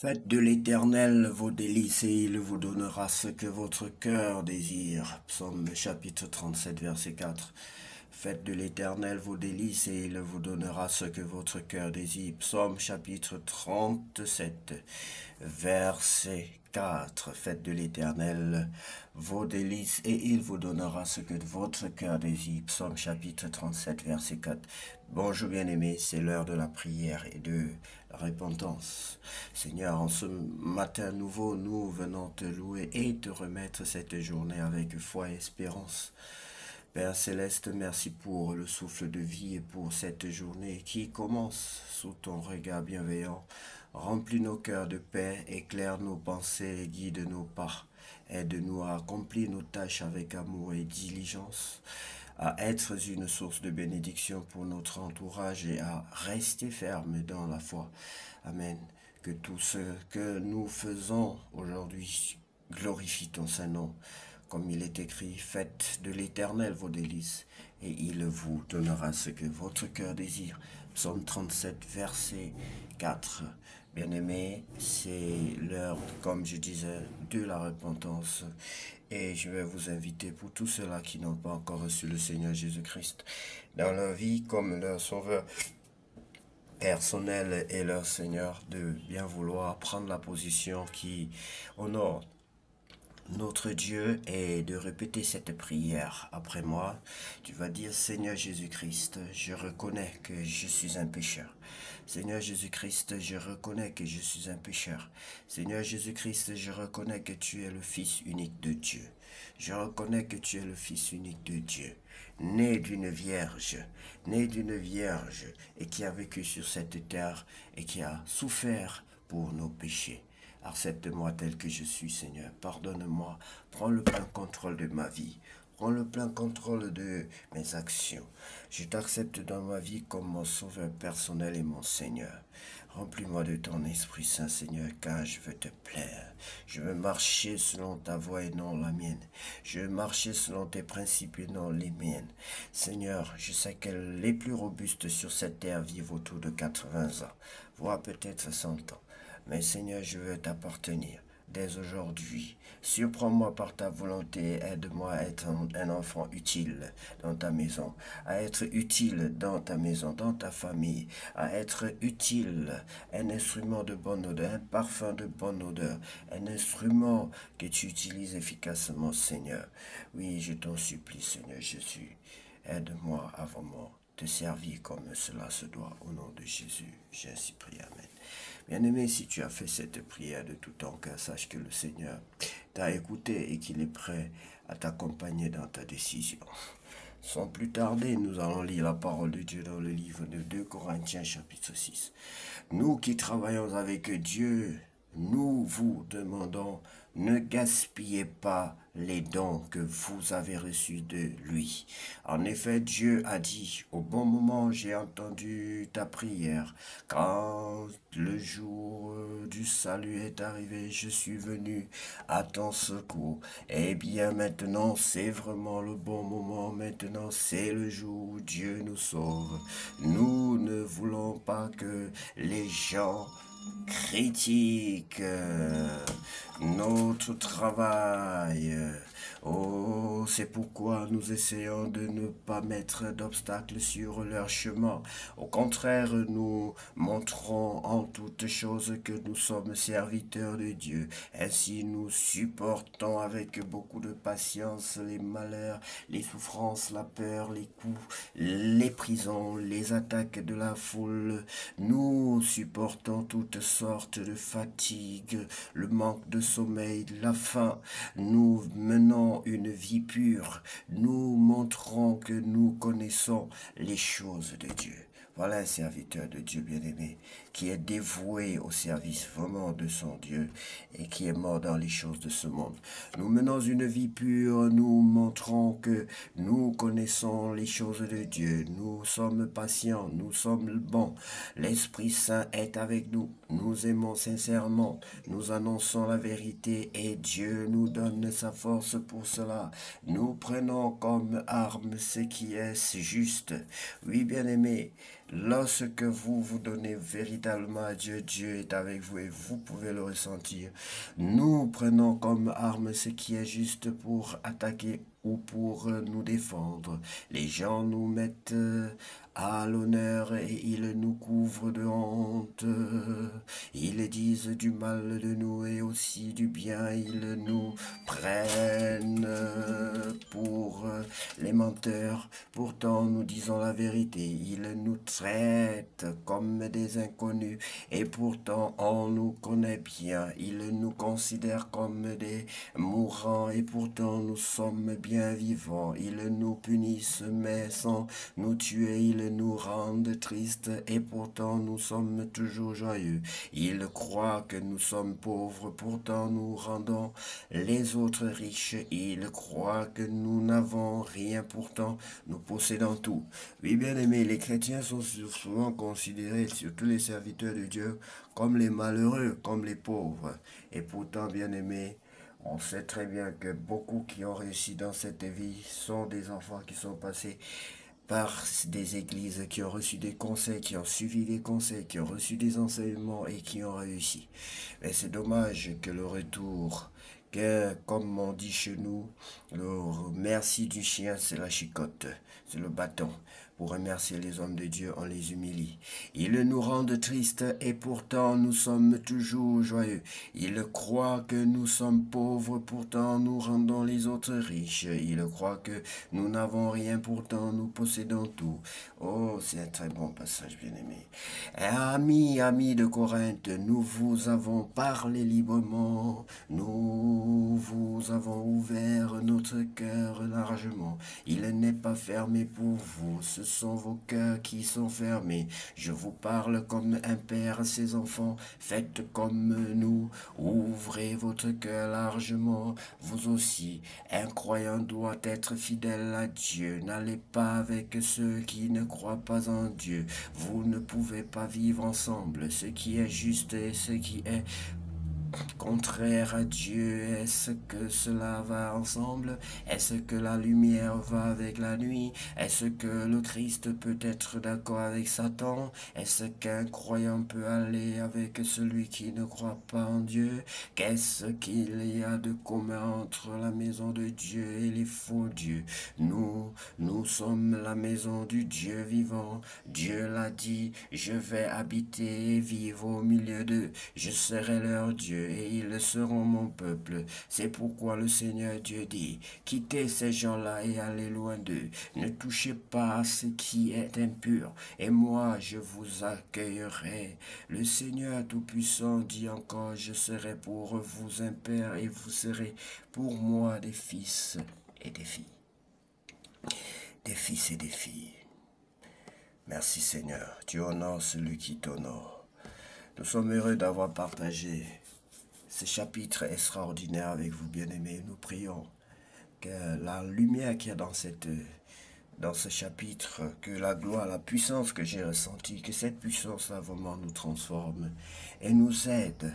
Faites de l'Éternel vos délices et il vous donnera ce que votre cœur désire. Psaume chapitre 37, verset 4. Faites de l'Éternel vos délices et il vous donnera ce que votre cœur désire. Psaume chapitre 37, verset 4. Faites de l'Éternel vos délices et il vous donnera ce que votre cœur désire. Psaume chapitre 37, verset 4. Bonjour bien-aimés, c'est l'heure de la prière et de la repentance. Seigneur, en ce matin nouveau, nous venons te louer et te remettre cette journée avec foi et espérance. Père Céleste, merci pour le souffle de vie et pour cette journée qui commence sous ton regard bienveillant. Remplis nos cœurs de paix, éclaire nos pensées et guide nos pas. Aide-nous à accomplir nos tâches avec amour et diligence, à être une source de bénédiction pour notre entourage et à rester ferme dans la foi. Amen. Que tout ce que nous faisons aujourd'hui glorifie ton Saint-Nom. Comme il est écrit, faites de l'Éternel vos délices, et il vous donnera ce que votre cœur désire. Psaume 37, verset 4. Bien-aimés, c'est l'heure, comme je disais, de la repentance. Et je vais vous inviter pour tous ceux-là qui n'ont pas encore reçu le Seigneur Jésus-Christ dans leur vie comme leur sauveur personnel et leur Seigneur, de bien vouloir prendre la position qui honore notre Dieu et de répéter cette prière après moi. Tu vas dire: Seigneur Jésus-Christ, je reconnais que je suis un pécheur. Seigneur Jésus-Christ, je reconnais que je suis un pécheur. Seigneur Jésus-Christ, je reconnais que tu es le Fils unique de Dieu. Je reconnais que tu es le Fils unique de Dieu, né d'une vierge, et qui a vécu sur cette terre et qui a souffert pour nos péchés. Accepte-moi tel que je suis, Seigneur. Pardonne-moi. Prends le plein contrôle de ma vie. Prends le plein contrôle de mes actions. Je t'accepte dans ma vie comme mon sauveur personnel et mon Seigneur. Remplis-moi de ton Esprit Saint, Seigneur, car je veux te plaire. Je veux marcher selon ta voie et non la mienne. Je veux marcher selon tes principes et non les miennes. Seigneur, je sais que les plus robustes sur cette terre vivent autour de 80 ans, voire peut-être 100 ans. Mais Seigneur, je veux t'appartenir dès aujourd'hui. Surprends-moi par ta volonté, aide-moi à être un enfant utile dans ta maison, à être utile dans ta maison, dans ta famille, à être utile, un instrument de bonne odeur, un parfum de bonne odeur, un instrument que tu utilises efficacement, Seigneur. Oui, je t'en supplie, Seigneur Jésus, aide-moi à vraiment te servir comme cela se doit. Au nom de Jésus, j'ai ainsi prié. Amen. Bien-aimé, si tu as fait cette prière de tout ton cœur, sache que le Seigneur t'a écouté et qu'il est prêt à t'accompagner dans ta décision. Sans plus tarder, nous allons lire la parole de Dieu dans le livre de 2 Corinthiens chapitre 6. Nous qui travaillons avec Dieu, nous vous demandons, ne gaspillez pas les dons que vous avez reçus de lui. En effet, Dieu a dit: au bon moment, j'ai entendu ta prière. Quand le jour du salut est arrivé, je suis venu à ton secours. Eh bien, maintenant, c'est vraiment le bon moment. Maintenant, c'est le jour où Dieu nous sauve. Nous ne voulons pas que les gens critique notre travail. Oh, c'est pourquoi nous essayons de ne pas mettre d'obstacles sur leur chemin. Au contraire, nous montrons en toutes choses que nous sommes serviteurs de Dieu. Ainsi, nous supportons avec beaucoup de patience les malheurs, les souffrances, la peur, les coups, les prisons, les attaques de la foule. Nous supportons toutes sortes de fatigues, le manque de sommeil, la faim. Nous menons une vie pure. Nous montrons que nous connaissons les choses de Dieu. Voilà un serviteur de Dieu bien-aimé qui est dévoué au service vraiment de son Dieu et qui est mort dans les choses de ce monde. Nous menons une vie pure, nous montrons que nous connaissons les choses de Dieu. Nous sommes patients, nous sommes bons. L'Esprit Saint est avec nous. Nous aimons sincèrement. Nous annonçons la vérité et Dieu nous donne sa force pour cela. Nous prenons comme arme ce qui est juste. Oui, bien-aimés, lorsque vous vous donnez véritablement véritablement à Dieu, Dieu est avec vous et vous pouvez le ressentir. Nous prenons comme arme ce qui est juste pour attaquer ou pour nous défendre. Les gens nous mettent à l'honneur et ils nous couvrent de honte. Ils disent du mal de nous et aussi du bien. Ils nous prennent pour les menteurs. Pourtant, nous disons la vérité. Ils nous traitent comme des inconnus et pourtant, on nous connaît bien. Ils nous considèrent comme des mourants et pourtant, nous sommes bien vivants. Ils nous punissent mais sans nous tuer. Ils nous rendent tristes et pourtant, nous sommes toujours joyeux. Ils croient que nous sommes pauvres, pourtant nous rendons les autres riches. Ils croient que nous n'avons rien, pourtant nous possédons tout. Oui, bien aimés, les chrétiens sont souvent considérés, surtout les serviteurs de Dieu, comme les malheureux, comme les pauvres. Et pourtant, bien aimés, on sait très bien que beaucoup qui ont réussi dans cette vie sont des enfants qui sont passés par des églises, qui ont reçu des conseils, qui ont suivi des conseils, qui ont reçu des enseignements et qui ont réussi. Mais c'est dommage que le retour, que comme on dit chez nous, le merci du chien, c'est la chicotte, c'est le bâton. Pour remercier les hommes de Dieu, on les humilie. Ils nous rendent tristes et pourtant nous sommes toujours joyeux. Ils croient que nous sommes pauvres, pourtant nous rendons les autres riches. Ils croient que nous n'avons rien, pourtant nous possédons tout. Oh, c'est un très bon passage, bien-aimé. Amis de Corinthe, nous vous avons parlé librement. Nous vous avons ouvert notre cœur largement. Il n'est pas fermé pour vous. Ce sont vos cœurs qui sont fermés. Je vous parle comme un père à ses enfants. Faites comme nous. Ouvrez votre cœur largement. Vous aussi, un croyant doit être fidèle à Dieu. N'allez pas avec ceux qui ne croient pas en Dieu. Vous ne pouvez pas vivre ensemble. Ce qui est juste et ce qui est contraire à Dieu, est-ce que cela va ensemble? Est-ce que la lumière va avec la nuit? Est-ce que le Christ peut être d'accord avec Satan? Est-ce qu'un croyant peut aller avec celui qui ne croit pas en Dieu? Qu'est-ce qu'il y a de commun entre la maison de Dieu et les faux dieux? Nous sommes la maison du Dieu vivant. Dieu l'a dit, je vais habiter et vivre au milieu d'eux. Je serai leur Dieu et ils seront mon peuple. C'est pourquoi le Seigneur Dieu dit, quittez ces gens-là et allez loin d'eux. Ne touchez pas à ce qui est impur, et moi je vous accueillerai. Le Seigneur Tout-Puissant dit encore, je serai pour vous un père et vous serez pour moi des fils et des filles. Des fils et des filles. Merci Seigneur, tu honores celui qui t'honore. Nous sommes heureux d'avoir partagé ce chapitre extraordinaire avec vous, bien-aimés. Nous prions que la lumière qu'il y a dans ce chapitre, que la gloire, la puissance que j'ai ressentie, que cette puissance-là vraiment nous transforme et nous aide,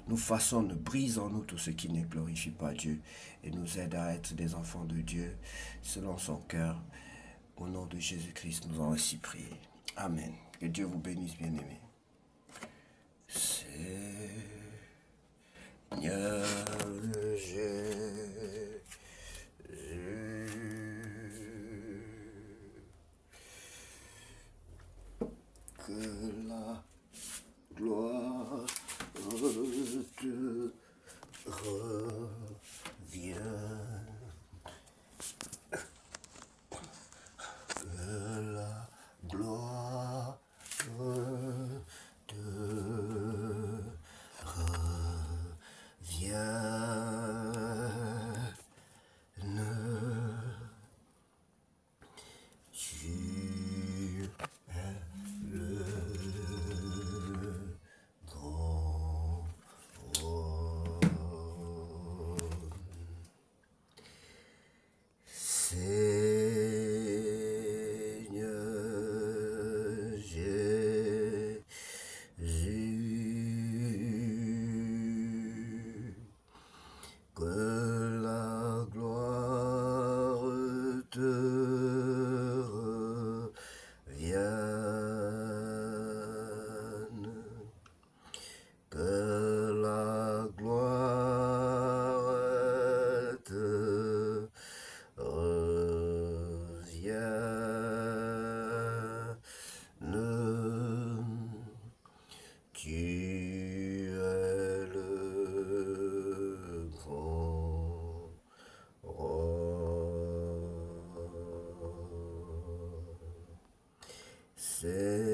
nous façonne, brise en nous tout ce qui ne glorifie pas Dieu et nous aide à être des enfants de Dieu selon son cœur. Au nom de Jésus-Christ, nous avons ainsi prié. Amen. Que Dieu vous bénisse, bien-aimés. Seigneur Jésus, que la gloire te revienne, que la gloire te tu es le Seigneur.